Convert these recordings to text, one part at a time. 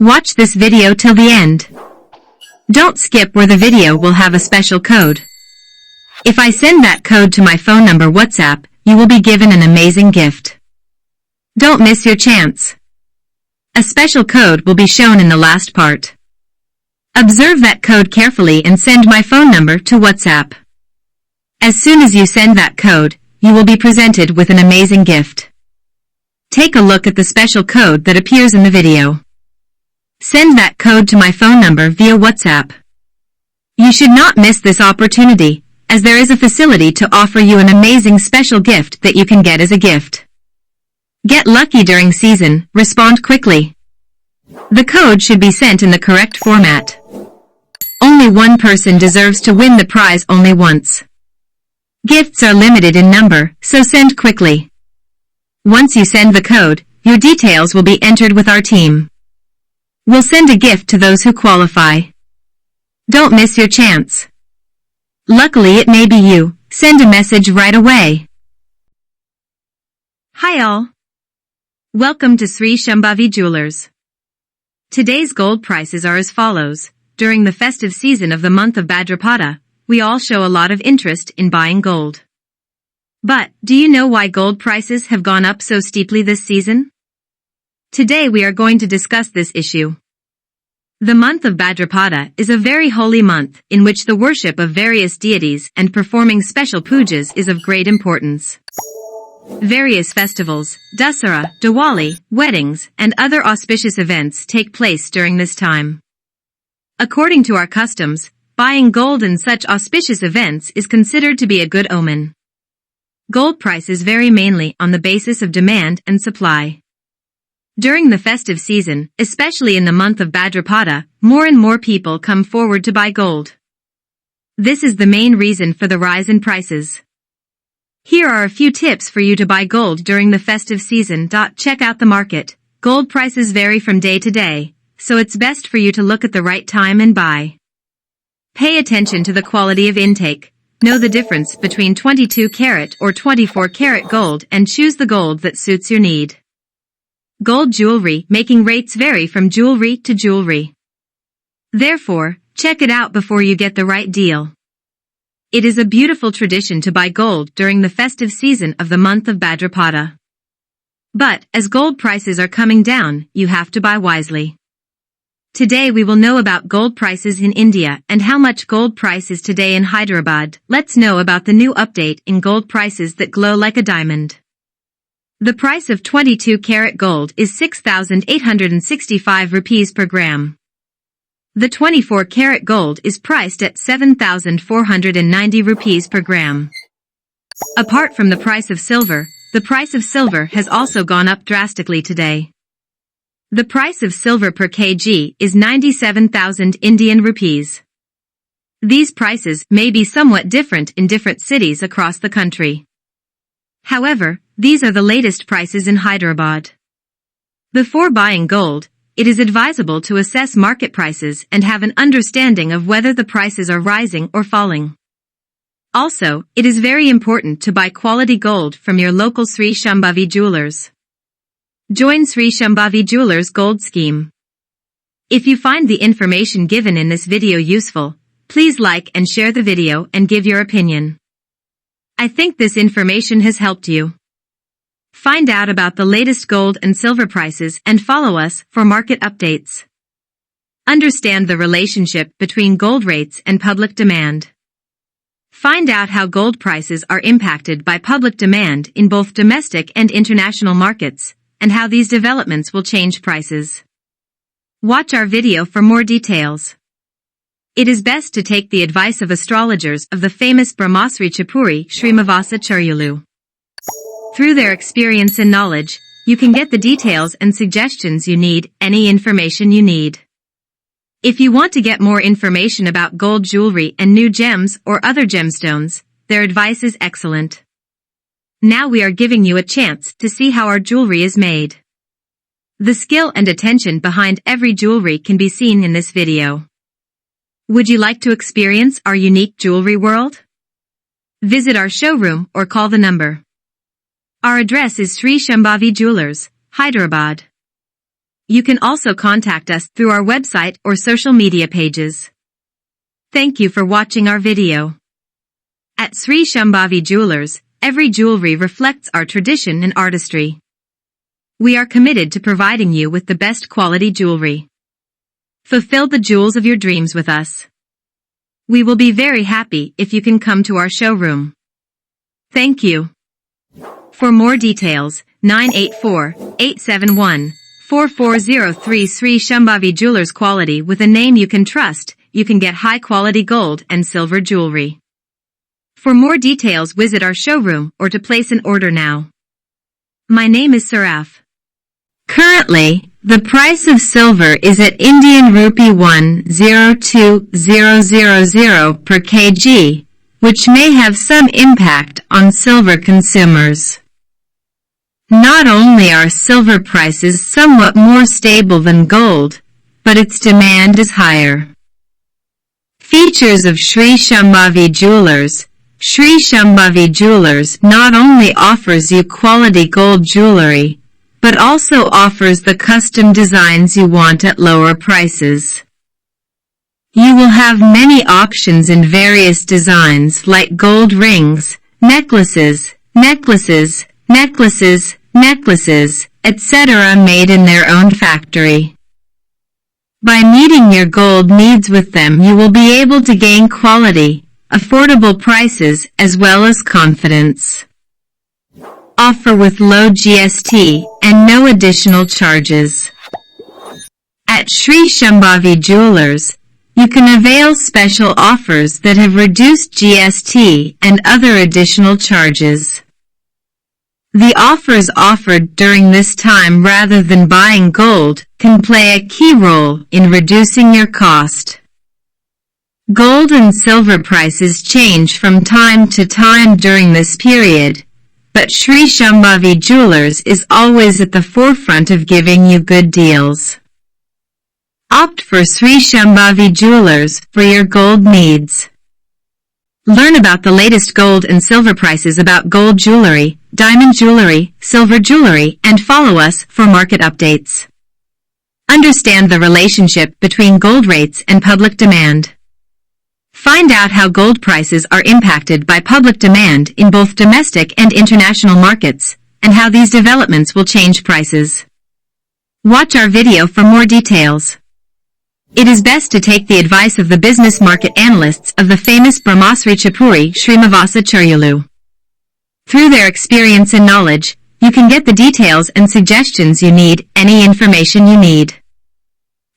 Watch this video till the end. Don't skip where the video will have a special code. If I send that code to my phone number WhatsApp, you will be given an amazing gift. Don't miss your chance. A special code will be shown in the last part. Observe that code carefully and send my phone number to WhatsApp. As soon as you send that code, you will be presented with an amazing gift. Take a look at the special code that appears in the video. Send that code to my phone number via WhatsApp. You should not miss this opportunity, as there is a facility to offer you an amazing special gift that you can get as a gift. Get lucky during season, respond quickly. The code should be sent in the correct format. Only one person deserves to win the prize only once. Gifts are limited in number, so send quickly. Once you send the code, your details will be entered with our team. We'll send a gift to those who qualify. Don't miss your chance. Luckily it may be you. Send a message right away. Hi all. Welcome to Sri Shaambhavi Jewellers. Today's gold prices are as follows. During the festive season of the month of Bhadrapada, we all show a lot of interest in buying gold. But, do you know why gold prices have gone up so steeply this season? Today we are going to discuss this issue. The month of Bhadrapada is a very holy month in which the worship of various deities and performing special pujas is of great importance. Various festivals, Dasara, Diwali, weddings, and other auspicious events take place during this time. According to our customs, buying gold in such auspicious events is considered to be a good omen. Gold prices vary mainly on the basis of demand and supply. During the festive season, especially in the month of Bhadrapada, more and more people come forward to buy gold. This is the main reason for the rise in prices. Here are a few tips for you to buy gold during the festive season. Check out the market. Gold prices vary from day to day, so it's best for you to look at the right time and buy. Pay attention to the quality of intake. Know the difference between 22 karat or 24 karat gold and choose the gold that suits your need. Gold jewelry making rates vary from jewelry to jewelry. Therefore, check it out before you get the right deal. It is a beautiful tradition to buy gold during the festive season of the month of Bhadrapada. But, as gold prices are coming down, you have to buy wisely. Today we will know about gold prices in India and how much gold price is today in Hyderabad. Let's know about the new update in gold prices that glow like a diamond. The price of 22 karat gold is 6,865 rupees per gram. The 24 karat gold is priced at 7,490 rupees per gram. Apart from the price of silver has also gone up drastically today. The price of silver per kg is 97,000 Indian rupees. These prices may be somewhat different in different cities across the country. However, these are the latest prices in Hyderabad. Before buying gold, it is advisable to assess market prices and have an understanding of whether the prices are rising or falling. Also, it is very important to buy quality gold from your local Sri Shaambhavi Jewellers. Join Sri Shaambhavi Jewellers Gold Scheme. If you find the information given in this video useful, please like and share the video and give your opinion. I think this information has helped you. Find out about the latest gold and silver prices and follow us for market updates. Understand the relationship between gold rates and public demand. Find out how gold prices are impacted by public demand in both domestic and international markets, and how these developments will change prices. Watch our video for more details. It is best to take the advice of astrologers of the famous Brahmasri Chapuri Srimavasa Charyulu. Through their experience and knowledge, you can get the details and suggestions you need, any information you need. If you want to get more information about gold jewelry and new gems or other gemstones, their advice is excellent. Now we are giving you a chance to see how our jewelry is made. The skill and attention behind every jewelry can be seen in this video. Would you like to experience our unique jewelry world? Visit our showroom or call the number. Our address is Sri Shaambhavi Jewellers, Hyderabad. You can also contact us through our website or social media pages. Thank you for watching our video. At Sri Shaambhavi Jewellers, every jewelry reflects our tradition and artistry. We are committed to providing you with the best quality jewelry. Fulfill the jewels of your dreams with us. We will be very happy if you can come to our showroom. Thank you. For more details, 984-871-4403 Sri Shaambhavi Jewellers, quality with a name you can trust. You can get high quality gold and silver jewelry. For more details, visit our showroom or to place an order now. My name is Saraf. Currently, the price of silver is at Indian rupee 102,000 per kg, which may have some impact on silver consumers. Not only are silver prices somewhat more stable than gold, but its demand is higher. Features of Sri Shaambhavi Jewellers. Sri Shaambhavi Jewellers not only offers you quality gold jewelry, but also offers the custom designs you want at lower prices. You will have many options in various designs like gold rings, necklaces, etc. made in their own factory. By meeting your gold needs with them, you will be able to gain quality, affordable prices as well as confidence. Offer with low GST and no additional charges. At Sri Shaambhavi Jewellers, you can avail special offers that have reduced GST and other additional charges. The offers offered during this time rather than buying gold can play a key role in reducing your cost. Gold and silver prices change from time to time during this period, but Sri Shaambhavi Jewellers is always at the forefront of giving you good deals. Opt for Sri Shaambhavi Jewellers for your gold needs. Learn about the latest gold and silver prices about gold jewelry, diamond jewelry, silver jewelry, and follow us for market updates. Understand the relationship between gold rates and public demand. Find out how gold prices are impacted by public demand in both domestic and international markets, and how these developments will change prices. Watch our video for more details. It is best to take the advice of the business market analysts of the famous Brahmasri Chapuri Srimavasa Charyulu. Through their experience and knowledge, you can get the details and suggestions you need, any information you need.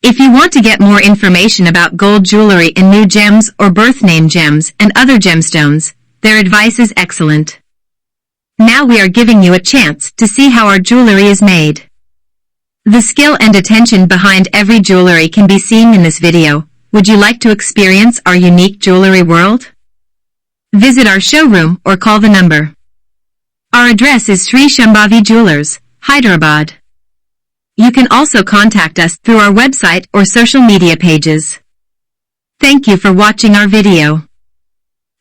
If you want to get more information about gold jewelry and new gems or birth name gems and other gemstones, their advice is excellent. Now we are giving you a chance to see how our jewelry is made. The skill and attention behind every jewelry can be seen in this video. Would you like to experience our unique jewelry world? Visit our showroom or call the number. Our address is Sri Shaambhavi Jewellers, Hyderabad. You can also contact us through our website or social media pages. Thank you for watching our video.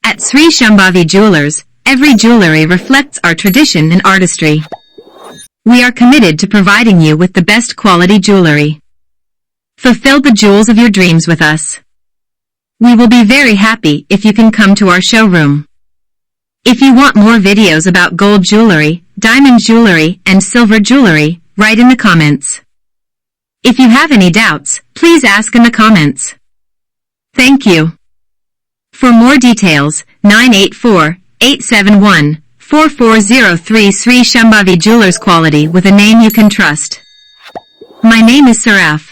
At Sri Shaambhavi Jewellers, every jewelry reflects our tradition and artistry. We are committed to providing you with the best quality jewelry. Fulfill the jewels of your dreams with us. We will be very happy if you can come to our showroom. If you want more videos about gold jewelry, diamond jewelry, and silver jewelry, write in the comments. If you have any doubts, please ask in the comments. Thank you. For more details, 984-871-4403 Sri Shaambhavi Jewellers, quality with a name you can trust. My name is Saraf.